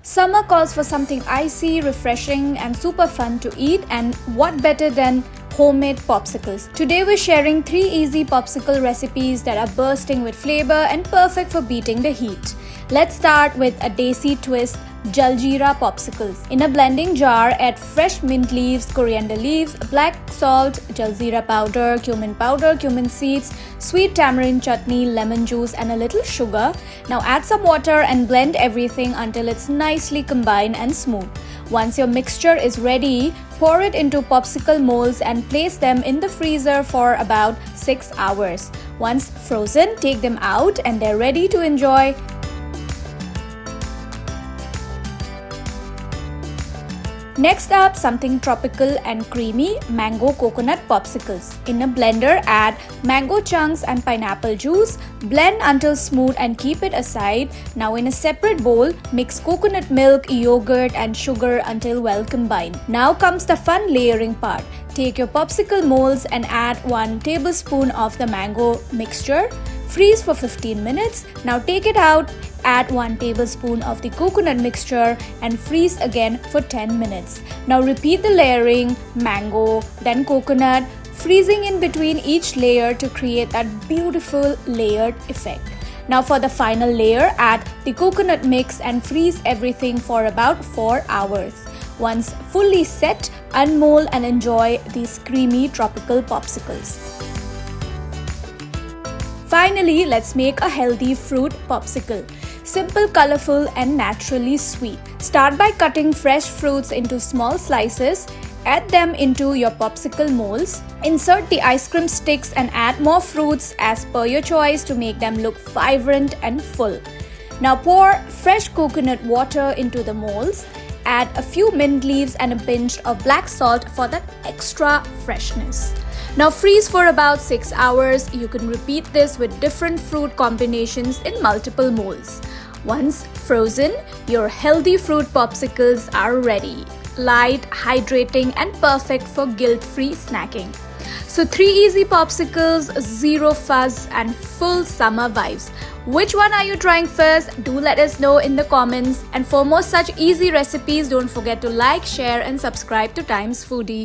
Summer calls for something icy, refreshing, and super fun to eat, and what better than homemade popsicles. Today we're sharing 3 easy popsicle recipes that are bursting with flavor and perfect for beating the heat. Let's start with a desi twist, Jaljeera Popsicles. In a blending jar, add fresh mint leaves, coriander leaves, black salt, jaljeera powder, cumin seeds, sweet tamarind chutney, lemon juice, and a little sugar. Now add some water and blend everything until it's nicely combined and smooth. Once your mixture is ready, pour it into popsicle molds and place them in the freezer for about 6 hours. Once frozen, take them out and they're ready to enjoy. Next up, something tropical and creamy, mango coconut popsicles. In a blender, add mango chunks and pineapple juice. Blend until smooth and keep it aside. Now in a separate bowl, mix coconut milk, yogurt and sugar until well combined. Now comes the fun layering part. Take your popsicle molds and add 1 tablespoon of the mango mixture. Freeze for 15 minutes. Now take it out, add 1 tablespoon of the coconut mixture and freeze again for 10 minutes. Now repeat the layering, mango, then coconut, freezing in between each layer to create that beautiful layered effect. Now for the final layer, add the coconut mix and freeze everything for about 4 hours. Once fully set, unmold and enjoy these creamy tropical popsicles. Finally, let's make a healthy fruit popsicle. Simple, colorful and naturally sweet. Start by cutting fresh fruits into small slices. Add them into your popsicle molds. Insert the ice cream sticks and add more fruits as per your choice to make them look vibrant and full. Now pour fresh coconut water into the molds. Add a few mint leaves and a pinch of black salt for that extra freshness. Now freeze for about 6 hours. You can repeat this with different fruit combinations in multiple molds. Once frozen, your healthy fruit popsicles are ready. Light, hydrating and perfect for guilt-free snacking. So 3 easy popsicles, 0 fuzz and full summer vibes. Which one are you trying first? Do let us know in the comments. And for more such easy recipes, don't forget to like, share and subscribe to Times Foodie.